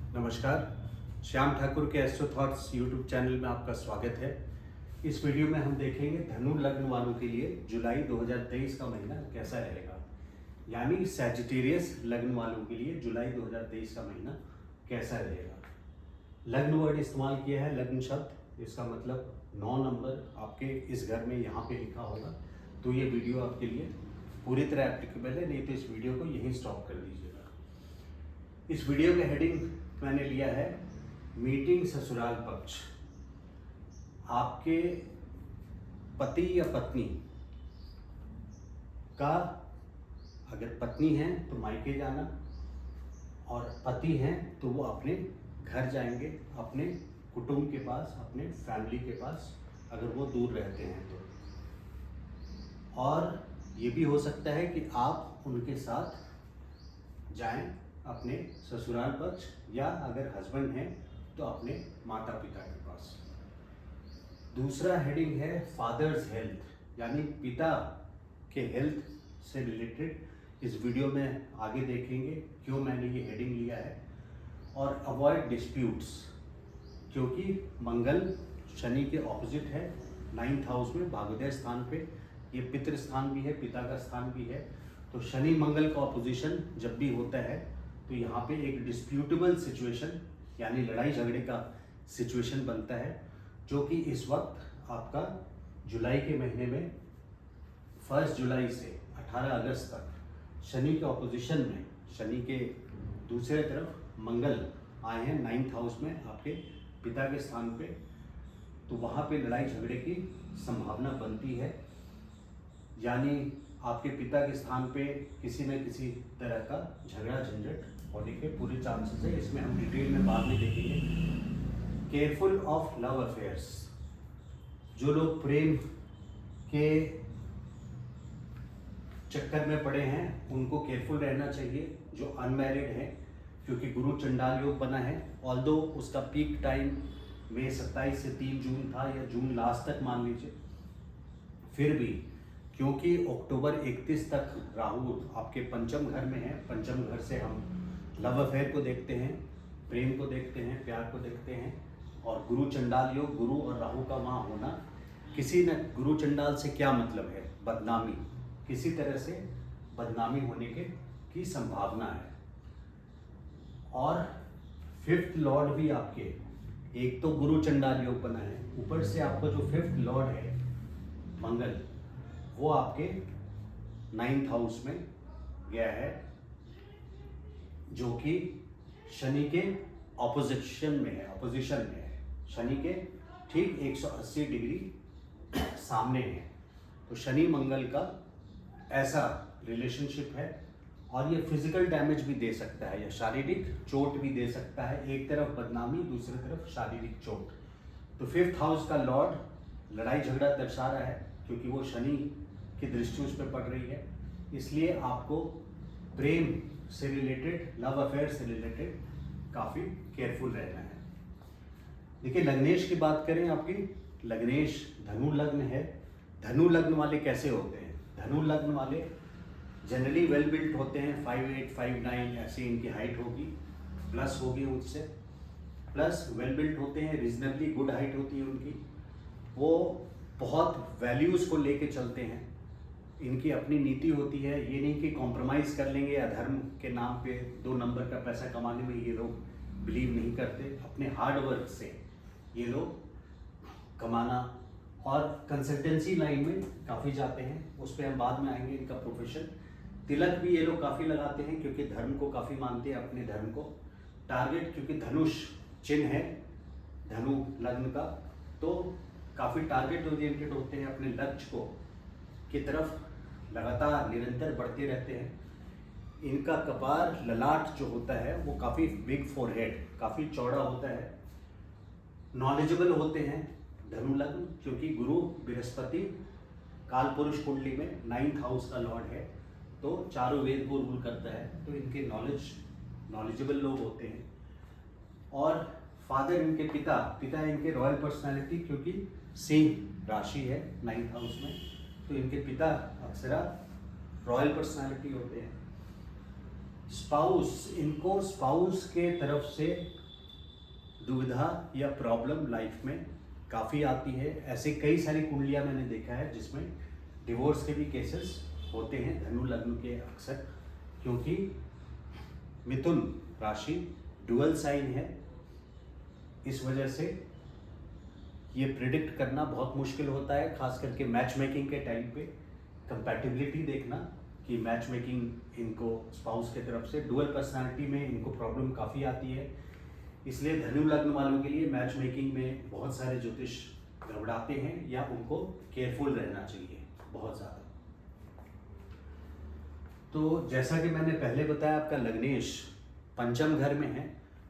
नमस्कार, श्याम ठाकुर के astro thoughts YouTube channel में आपका स्वागत है। इस वीडियो में हम देखेंगे धनु लग्न वालों के लिए जुलाई 2023 का महीना कैसा रहेगा, यानी सैजिटेरियस लग्न वालों के लिए जुलाई 2023 का महीना कैसा रहेगा। लग्न वर्ड इस्तेमाल किया है, लग्न शब्द, इसका मतलब 9 नंबर आपके इस घर में यहाँ पे लिखा होगा, तो ये वीडियो आपके लिए पूरी तरह एप्लीकेबल है, नहीं तो इस वीडियो को यहीं स्टॉप कर दीजिएगा। इस वीडियो का हेडिंग मैंने लिया है मीटिंग ससुराल पक्ष। आपके पति या पत्नी का, अगर पत्नी है तो मायके जाना, और पति हैं तो वो अपने घर जाएंगे, अपने कुटुंब के पास, अपने फैमिली के पास, अगर वो दूर रहते हैं तो। और ये भी हो सकता है कि आप उनके साथ जाएं अपने ससुराल पक्ष, या अगर हस्बैंड हैं तो अपने माता पिता के पास। दूसरा हेडिंग है फादर्स हेल्थ, यानी पिता के हेल्थ से रिलेटेड इस वीडियो में आगे देखेंगे क्यों मैंने ये हेडिंग लिया है। और अवॉइड डिस्प्यूट्स, क्योंकि मंगल शनि के ऑपोजिट है 9th हाउस में, भाग्योदय स्थान पे। ये पितृ स्थान भी है, पिता का स्थान भी है, तो शनि मंगल का ऑपोजिशन जब भी होता है तो यहाँ पे एक डिस्प्यूटेबल सिचुएशन, यानी लड़ाई झगड़े का सिचुएशन बनता है, जो कि इस वक्त आपका जुलाई के महीने में 1 जुलाई से 18 अगस्त तक शनि के ऑपोजिशन में, शनि के दूसरे तरफ मंगल आए हैं 9th हाउस में आपके पिता के स्थान पे, तो वहाँ पे लड़ाई झगड़े की संभावना बनती है। यानी आपके पिता के स्थान पे किसी न किसी तरह का झगड़ा झंझट होने के पूरे चांसेस है। इसमें हम डिटेल में बाद में देखेंगे। केयरफुल ऑफ लव अफेयर्स, जो लोग प्रेम के चक्कर में पड़े हैं उनको केयरफुल रहना चाहिए। जो अनमैरिड हैं, क्योंकि गुरु चंडाल योग बना है, ऑल्दो उसका पीक टाइम मई 27 से 3 जून था, या जून लास्ट तक मान लीजिए, फिर भी क्योंकि अक्टूबर 31 तक राहु आपके पंचम घर में है, पंचम घर से हम लव अफेयर को देखते हैं, प्रेम को देखते हैं, प्यार को देखते हैं। और गुरु चंडाल योग, गुरु और राहु का वहाँ होना, किसी न, गुरु चंडाल से क्या मतलब है, बदनामी, किसी तरह से बदनामी होने की संभावना है। और 5th लॉर्ड भी आपके, एक तो गुरु चंडाल योग बना है, ऊपर से आपका जो 5th लॉर्ड है मंगल, वो आपके 9th हाउस में गया है, जो कि शनि के ऑपोजिशन में है, शनि के ठीक 180 डिग्री सामने है। तो शनि मंगल का ऐसा रिलेशनशिप है, और ये फिजिकल डैमेज भी दे सकता है, या शारीरिक चोट भी दे सकता है। एक तरफ बदनामी, दूसरी तरफ शारीरिक चोट। तो 5th हाउस का लॉर्ड लड़ाई झगड़ा दर्शा रहा है, क्योंकि वो शनि की दृष्टि उस पर पड़ रही है। इसलिए आपको प्रेम से रिलेटेड, लव अफेयर से रिलेटेड काफ़ी केयरफुल रहना है। देखिए, लग्नेश की बात करें, आपकी लग्नेश धनु लग्न है। धनु लग्न वाले कैसे होते हैं? धनु लग्न वाले जनरली वेल बिल्ट होते हैं, 5'8", 5'9" ऐसी इनकी हाइट होगी, प्लस होगी उससे, प्लस वेल बिल्ट होते हैं, रीजनेबली गुड हाइट होती है उनकी। वो बहुत वैल्यूज़ को लेके चलते हैं, इनकी अपनी नीति होती है। ये नहीं कि कॉम्प्रोमाइज़ कर लेंगे, या धर्म के नाम पे 2 नंबर का पैसा कमाने में ये लोग बिलीव नहीं करते। अपने हार्ड वर्क से ये लोग कमाना, और कंसल्टेंसी लाइन में काफ़ी जाते हैं, उस पर हम बाद में आएंगे। इनका प्रोफेशन, तिलक भी ये लोग काफ़ी लगाते हैं, क्योंकि धर्म को काफ़ी मानते हैं, अपने धर्म को। टारगेट, क्योंकि धनुष चिन्ह है धनु लग्न का, तो काफ़ी टारगेट ओरिएंटेड होते हैं, अपने लक्ष्य को की तरफ लगातार निरंतर बढ़ते रहते हैं। इनका कपार, ललाट जो होता है वो काफ़ी बिग फोरहेड, काफ़ी चौड़ा होता है। नॉलेजेबल होते हैं धनु लग्न, क्योंकि गुरु बृहस्पति काल पुरुष कुंडली में 9th हाउस का लॉर्ड है, तो चारों वेद को रूल करता है, तो इनके नॉलेजेबल लोग होते हैं। और फादर, इनके पिता इनके रॉयल पर्सनालिटी, क्योंकि सिंह राशि है 9th हाउस में, तो इनके पिता अक्सर रॉयल पर्सनालिटी होते हैं। स्पाउस, इनको स्पाउस के तरफ से दुविधा या प्रॉब्लम लाइफ में काफ़ी आती है। ऐसे कई सारी कुंडलियाँ मैंने देखा है जिसमें डिवोर्स के भी केसेस होते हैं धनु लग्न के अक्सर, क्योंकि मिथुन राशि डुअल साइन है। इस वजह से ये प्रिडिक्ट करना बहुत मुश्किल होता है, खास करके मैच मेकिंग के टाइम पे कंपैटिबिलिटी देखना कि मैच मेकिंग इनको स्पाउस के तरफ से डुअल पर्सनालिटी में इनको प्रॉब्लम काफ़ी आती है। इसलिए धनु लग्न वालों के लिए मैच मेकिंग में बहुत सारे ज्योतिष गड़बड़ाते हैं या उनको केयरफुल रहना चाहिए बहुत ज़्यादा। तो जैसा कि मैंने पहले बताया, आपका लग्नेश पंचम घर में है।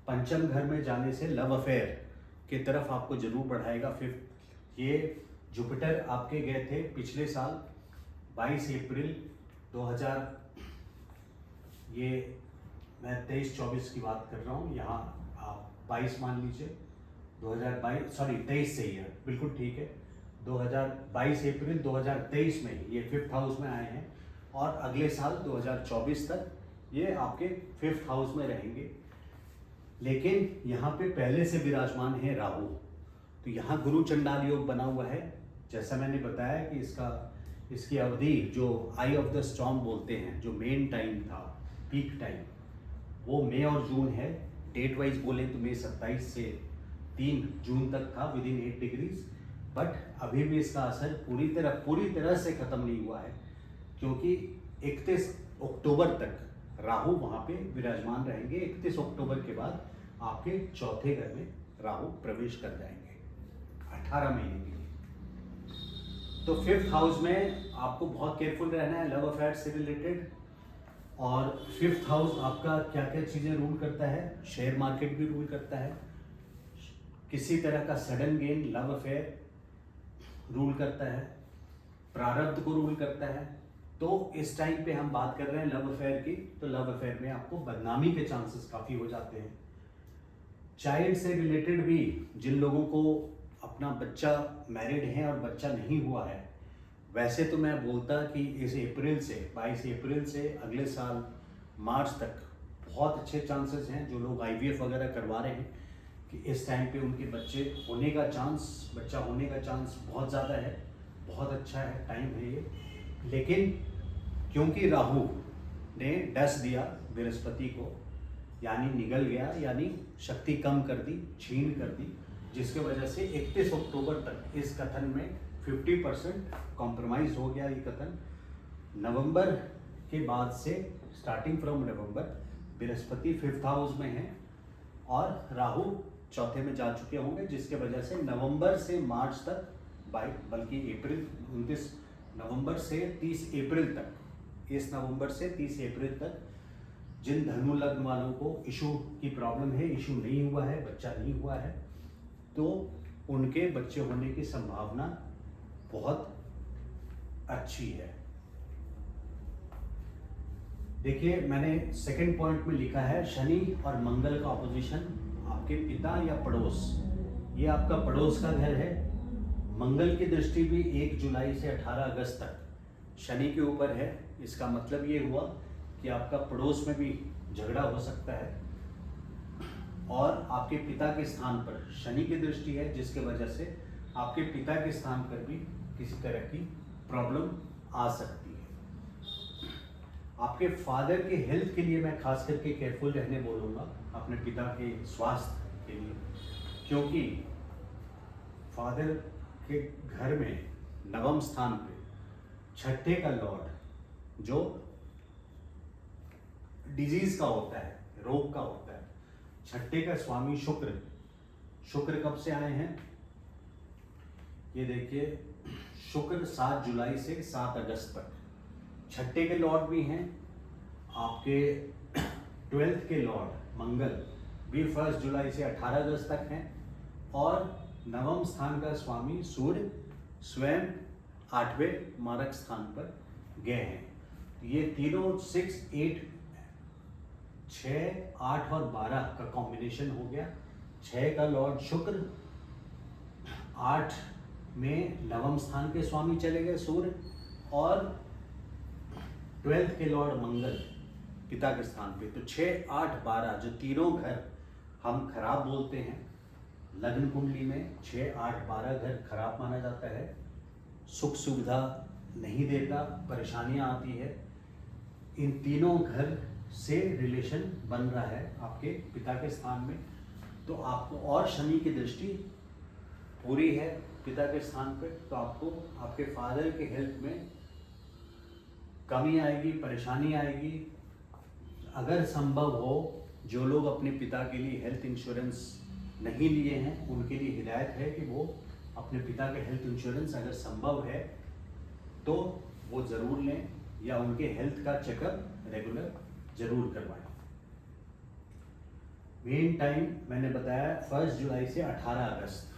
पंचम घर में जाने से लव अफेयर की तरफ आपको जरूर बढ़ाएगा। फिफ्थ, ये जुपिटर आपके गए थे पिछले साल 22 अप्रैल 2000, ये मैं 23-24 की बात कर रहा हूँ, यहाँ आप 22 मान लीजिए, 2022 सॉरी 23 से ही है, बिल्कुल ठीक है। 2022 अप्रैल 2023 में ये 5th हाउस में आए हैं और अगले साल 2024 तक ये आपके 5th हाउस में रहेंगे। लेकिन यहाँ पे पहले से विराजमान है राहु, तो यहाँ गुरु चंडाल योग बना हुआ है। जैसा मैंने बताया कि इसकी अवधि जो आई ऑफ द स्टॉर्म बोलते हैं, जो मेन टाइम था, पीक टाइम, वो मई और जून है। डेट वाइज बोले तो मई 27 से 3 जून तक था विद इन 8 डिग्रीज। बट अभी भी इसका असर पूरी तरह से खत्म नहीं हुआ है, क्योंकि 31 अक्टूबर तक राहु वहाँ पे विराजमान रहेंगे। 31 अक्टूबर के बाद आपके चौथे घर में राहु प्रवेश कर जाएंगे 18 महीने के लिए। तो 5th हाउस में आपको बहुत केयरफुल रहना है लव अफेयर से रिलेटेड। और 5th हाउस आपका क्या क्या चीज़ें रूल करता है, शेयर मार्केट भी रूल करता है, किसी तरह का sudden gain love affair rule करता है, प्रारब्ध को रूल करता है। तो इस टाइम पे हम बात कर रहे हैं लव अफेयर की, तो लव अफेयर में आपको बदनामी के चांसेस काफ़ी हो जाते हैं। चाइल्ड से रिलेटेड भी, जिन लोगों को अपना बच्चा मैरिड है और बच्चा नहीं हुआ है, वैसे तो मैं बोलता कि इस अप्रैल से 22 अप्रैल से अगले साल मार्च तक बहुत अच्छे चांसेस हैं। जो लोग IVF वगैरह करवा रहे हैं कि इस टाइम पे उनके बच्चा होने का चांस बहुत ज़्यादा है, बहुत अच्छा है टाइम है ये। लेकिन क्योंकि राहु ने डस दिया बृहस्पति को, यानी निगल गया, यानी शक्ति कम कर दी, छीन कर दी, जिसके वजह से 31 अक्टूबर तक इस कथन में 50% कॉम्प्रोमाइज हो गया। ये कथन नवंबर के बाद से, starting from November, Brihaspati 5th house में है और राहु चौथे में जा चुके होंगे, जिसके वजह से नवंबर से मार्च तक, बल्कि अप्रैल 29 नवंबर से 30 अप्रैल तक, इस नवंबर से 30 अप्रैल तक जिन धनु लग्न वालों को इशू की प्रॉब्लम है, इशू नहीं हुआ है, बच्चा नहीं हुआ है, तो उनके बच्चे होने की संभावना बहुत अच्छी है। देखिए, मैंने सेकंड पॉइंट में लिखा है शनि और मंगल का ऑपोजिशन, आपके पिता या पड़ोस, ये आपका पड़ोस का घर है। मंगल की दृष्टि भी 1 जुलाई से 18 अगस्त तक शनि के ऊपर है। इसका मतलब ये हुआ कि आपका पड़ोस में भी झगड़ा हो सकता है और आपके पिता के स्थान पर शनि की दृष्टि है, जिसके वजह से आपके पिता के स्थान पर भी किसी तरह की प्रॉब्लम आ सकती है। आपके फादर के हेल्थ के लिए मैं खास करके केयरफुल रहने बोलूँगा, अपने पिता के स्वास्थ्य के लिए, क्योंकि फादर के घर में नवम स्थान पे छठे का लॉर्ड जो डिजीज का होता है, रोग का होता है, छठे का स्वामी शुक्र कब से आए हैं, ये देखिए, शुक्र 7 जुलाई से 7 अगस्त तक छठे के लॉर्ड भी हैं। आपके 12th के लॉर्ड मंगल भी 1 जुलाई से 18 अगस्त तक हैं और नवम स्थान का स्वामी सूर्य स्वयं 8वें मारक स्थान पर गए हैं। ये तीनों 6, 8 और 12 का कॉम्बिनेशन हो गया। 6 का लॉर्ड शुक्र, 8 में नवम स्थान के स्वामी चले गए सूर्य, और 12th के लॉर्ड मंगल पिता के स्थान पे, तो 6, 8, 12 जो तीनों घर हम खराब बोलते हैं, लग्न कुंडली में 6, 8, 12 घर खराब माना जाता है, सुख सुविधा नहीं देता, परेशानियां आती है। इन तीनों घर से रिलेशन बन रहा है आपके पिता के स्थान में, तो आपको, और शनि की दृष्टि पूरी है पिता के स्थान पे, तो आपको आपके फादर के हेल्थ में कमी आएगी, परेशानी आएगी। अगर संभव हो, जो लोग अपने पिता के लिए हेल्थ इंश्योरेंस नहीं लिए हैं उनके लिए हिदायत है कि वो अपने पिता के हेल्थ इंश्योरेंस अगर संभव है तो वो ज़रूर लें, या उनके हेल्थ का चेकअप रेगुलर जरूर करवाएं। मेन टाइम मैंने बताया 1 जुलाई से 18 अगस्त,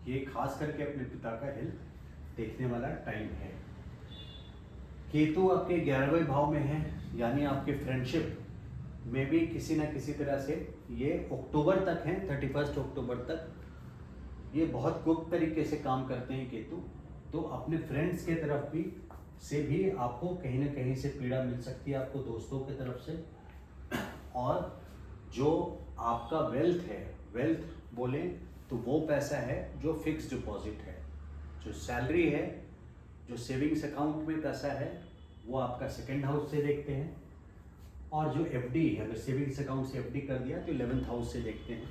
ये खास करके अपने पिता का हेल्थ देखने वाला टाइम है। केतु आपके 11वें भाव में है, यानी आपके फ्रेंडशिप में भी किसी न किसी तरह से ये अक्टूबर तक है, 31 अक्टूबर तक ये बहुत गुप्त तरीके से काम करते हैं केतु, तो अपने फ्रेंड्स के तरफ भी से भी आपको कहीं ना कहीं से पीड़ा मिल सकती है, आपको दोस्तों की तरफ से। और जो आपका वेल्थ है, वेल्थ बोले तो वो पैसा है जो फिक्स डिपॉजिट है, जो सैलरी है, जो सेविंग्स अकाउंट में पैसा है वो आपका सेकंड हाउस से देखते हैं, और जो एफडी है, अगर सेविंग्स अकाउंट से एफडी कर दिया तो 11th हाउस से देखते हैं।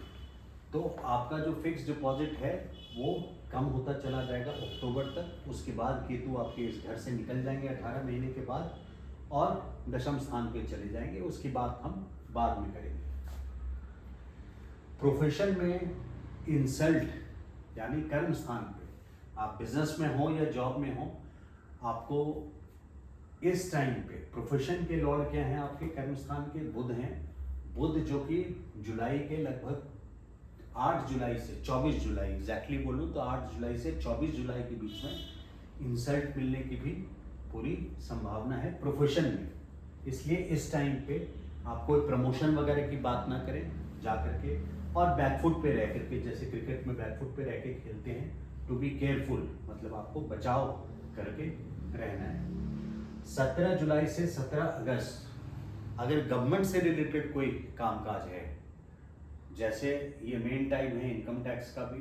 तो आपका जो फिक्स डिपॉजिट है वो कम होता चला जाएगा अक्टूबर तक। उसके बाद केतु आपके इस घर से निकल जाएंगे 18 महीने के बाद, और दशम स्थान पे चले जाएंगे, उसकी बात हम बाद में करेंगे। प्रोफेशन में इंसल्ट, यानी कर्म स्थान पे, आप बिजनेस में हो या जॉब में हो, आपको इस टाइम पे प्रोफेशन के लॉर्ड क्या हैं आपके कर्म स्थान के? बुध हैं। बुध जो कि जुलाई के लगभग 8 जुलाई से 24 जुलाई, एग्जैक्टली बोलूँ तो 8 जुलाई से 24 जुलाई के बीच में इंसल्ट मिलने की भी पूरी संभावना है प्रोफेशन में। इसलिए इस टाइम पे आप कोई प्रमोशन वगैरह की बात ना करें जा करके, और बैकफुट पे रह करके, जैसे क्रिकेट में बैकफुट पे रह के खेलते हैं, टू बी केयरफुल, मतलब आपको बचाव करके रहना है। 17 जुलाई से 17 अगस्त अगर गवर्नमेंट से रिलेटेड कोई कामकाज है, जैसे ये मेन टाइम है इनकम टैक्स का भी,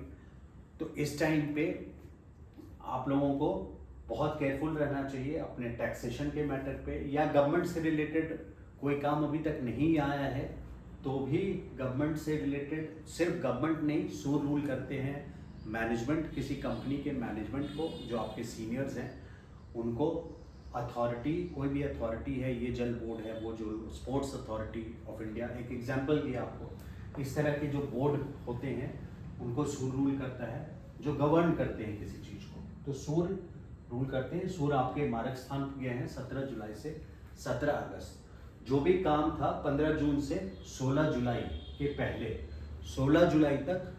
तो इस टाइम पे आप लोगों को बहुत केयरफुल रहना चाहिए अपने टैक्सेशन के मैटर पे, या गवर्नमेंट से रिलेटेड कोई काम अभी तक नहीं आया है तो भी गवर्नमेंट से रिलेटेड, सिर्फ गवर्नमेंट नहीं, सूर रूल करते हैं मैनेजमेंट, किसी कंपनी के मैनेजमेंट को, जो आपके सीनियर्स हैं उनको अथॉरिटी, कोई भी अथॉरिटी है, ये जल बोर्ड है, वो जो स्पोर्ट्स अथॉरिटी ऑफ इंडिया, एक एग्जांपल दिया आपको, इस तरह के जो बोर्ड होते हैं उनको सूर रूल करता है, जो गवर्न करते हैं किसी चीज़ को, तो सूर रूल करते हैं। सूर आपके मारक स्थान पर गए हैं 17 जुलाई से 17 अगस्त। जो भी काम था 15 जून से 16 जुलाई के पहले, 16 जुलाई तक,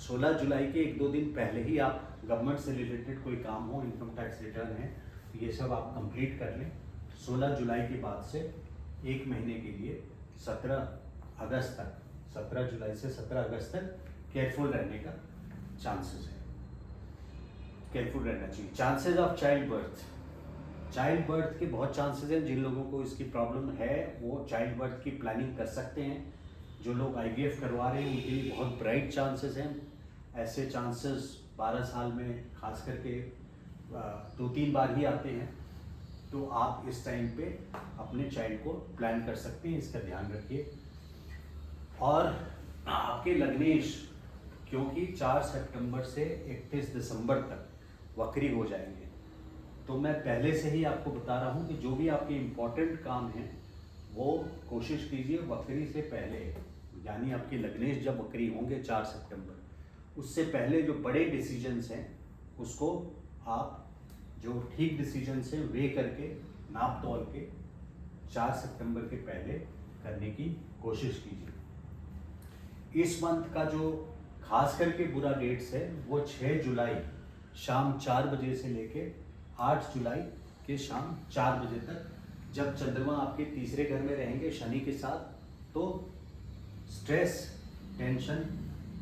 16 जुलाई के 1-2 दिन पहले ही आप गवर्नमेंट से रिलेटेड कोई काम हो, इनकम टैक्स रिटर्न है, ये सब आप कंप्लीट कर लें। 16 जुलाई के बाद से 1 महीने के लिए 17 अगस्त तक, 17 जुलाई से 17 अगस्त तक केयरफुल रहने का चांसेस है, केयरफुल रहना चाहिए। Chances of child birth, child birth के बहुत चांसेस हैं। जिन लोगों को इसकी प्रॉब्लम है वो चाइल्ड बर्थ की प्लानिंग कर सकते हैं। जो लोग IVF करवा रहे हैं उनके लिए बहुत ब्राइट चांसेस हैं। ऐसे चांसेस 12 साल में खास करके 2-3 बार ही आते हैं, तो आप इस टाइम पे अपने चाइल्ड को प्लान कर सकते हैं, इसका ध्यान रखिए। और आपके लग्नेश, क्योंकि 4 सितंबर से 31 दिसंबर तक वक्री हो जाएंगे, तो मैं पहले से ही आपको बता रहा हूँ कि जो भी आपके इम्पोर्टेंट काम हैं वो कोशिश कीजिए वक्री से पहले, यानी आपके लग्नेश जब वक्री होंगे 4 सितंबर, उससे पहले जो बड़े डिसीजंस हैं उसको आप, जो ठीक डिसीजंस हैं वे करके, नाप तोल के 4 सितंबर के पहले करने की कोशिश कीजिए। इस मंथ का जो खास करके बुरा डेट्स है वो 6 जुलाई शाम 4 बजे से लेके 8 जुलाई के शाम 4 बजे तक, जब चंद्रमा आपके तीसरे घर में रहेंगे शनि के साथ, तो स्ट्रेस, टेंशन,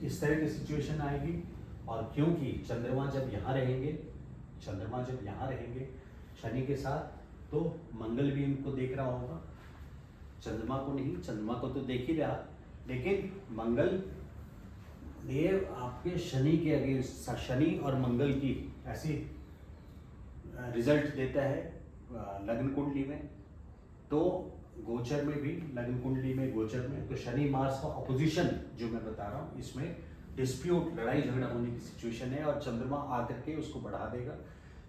इस तरह की सिचुएशन आएगी। और क्योंकि चंद्रमा जब यहाँ रहेंगे, चंद्रमा जब यहाँ रहेंगे शनि के साथ, तो मंगल भी इनको देख रहा होगा, चंद्रमा को नहीं, चंद्रमा को तो देख ही रहा, लेकिन मंगल देव आपके शनि के अगेंस्ट, शनि और मंगल की ऐसी रिजल्ट देता है लग्न कुंडली में, तो गोचर में भी, लग्न कुंडली में, गोचर में, तो शनि मार्स का ऑपोजिशन जो मैं बता रहा हूँ, इसमें डिस्प्यूट, लड़ाई झगड़ा होने की सिचुएशन है, और चंद्रमा आकर के उसको बढ़ा देगा।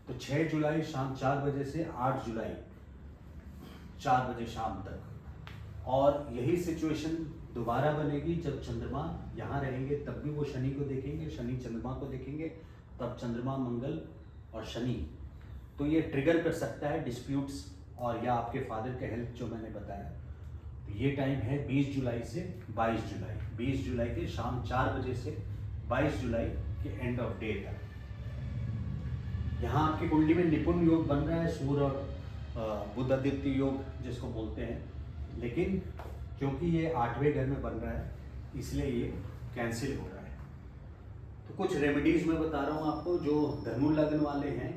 तो 6 जुलाई शाम 4 बजे से 8 जुलाई 4 बजे शाम तक, और यही सिचुएशन दोबारा बनेगी जब चंद्रमा यहाँ रहेंगे, तब भी वो शनि को देखेंगे, शनि चंद्रमा को देखेंगे, तब चंद्रमा मंगल और शनि, तो ये ट्रिगर कर सकता है डिस्प्यूट्स, और या आपके फादर के हेल्थ जो मैंने बताया। तो ये टाइम है 20 जुलाई से 22 जुलाई, 20 जुलाई के शाम 4 बजे से 22 जुलाई के एंड ऑफ डे तक। यहाँ आपकी कुंडली में निपुण योग बन रहा है, सूर्य और बुध आदित्य योग जिसको बोलते हैं, लेकिन क्योंकि ये 8वें घर में बन रहा है, इसलिए ये कैंसिल हो रहा है। तो कुछ रेमेडीज मैं बता रहा हूँ आपको, जो धनु लग्न वाले हैं,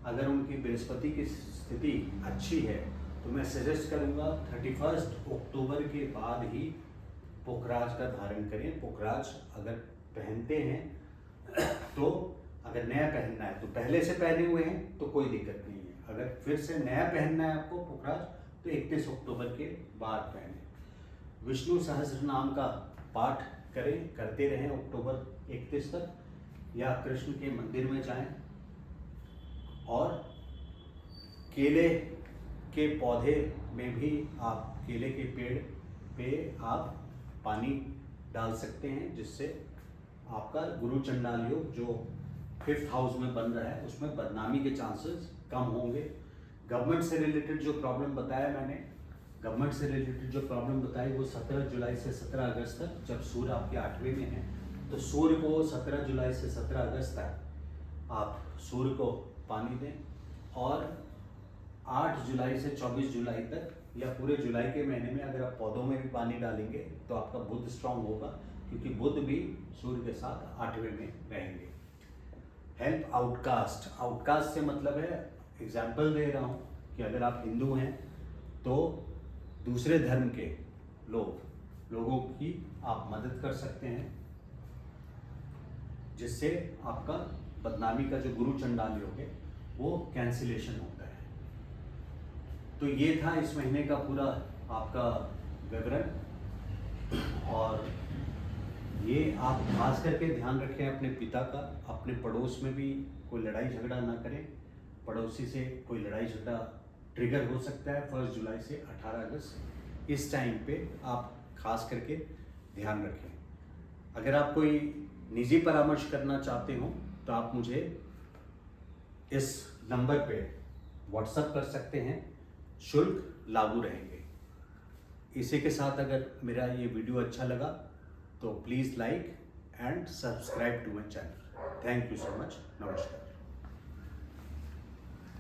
अगर उनकी बृहस्पति की स्थिति अच्छी है तो मैं सजेस्ट करूँगा 31 अक्टूबर के बाद ही पोखराज का धारण करें। पोखराज अगर पहनते हैं तो, अगर नया पहनना है तो पहले से पहने हुए हैं तो कोई दिक्कत नहीं है, अगर फिर से नया पहनना है आपको पोखराज तो 31 अक्टूबर के बाद पहने। विष्णु सहस्त्र नाम का पाठ करें, करते रहें अक्टूबर 31 तक, या कृष्ण के मंदिर में जाएं, और केले के पौधे में भी आप, केले के पेड़ पे आप पानी डाल सकते हैं, जिससे आपका गुरु चंडाल योग जो 5th हाउस में बन रहा है उसमें बदनामी के चांसेस कम होंगे। गवर्नमेंट से रिलेटेड जो प्रॉब्लम बताया मैंने, गवर्नमेंट से रिलेटेड जो प्रॉब्लम बताई वो 17 जुलाई से 17 अगस्त तक, जब सूर्य आपके 8वें में है, तो सूर्य को 17 जुलाई से 17 अगस्त तक आप सूर्य को पानी दें, और 8 जुलाई से 24 जुलाई तक या पूरे जुलाई के महीने में अगर आप पौधों में भी पानी डालेंगे तो आपका बुध स्ट्रांग होगा, क्योंकि बुध भी सूर्य के साथ 8वें में रहेंगे। हेल्प आउटकास्ट, आउटकास्ट से मतलब है, एग्जाम्पल दे रहा हूँ कि अगर आप हिंदू हैं तो दूसरे धर्म के लोगों की आप मदद कर सकते हैं, जिससे आपका बदनामी का जो गुरु चंडाल योग है वो कैंसिलेशन होता है। तो ये था इस महीने का पूरा आपका विवरण, और ये आप खास करके ध्यान रखें अपने पिता का, अपने पड़ोस में भी कोई लड़ाई झगड़ा ना करें, पड़ोसी से कोई लड़ाई झगड़ा ट्रिगर हो सकता है 1 जुलाई से 18 अगस्त, इस टाइम पे आप खास करके ध्यान रखें। अगर आप कोई निजी परामर्श करना चाहते हो तो आप मुझे इस नंबर पे व्हाट्सएप कर सकते हैं, शुल्क लागू रहेंगे। इसी के साथ अगर मेरा ये वीडियो अच्छा लगा तो please like and subscribe to my channel. Thank you so much. नमस्कार।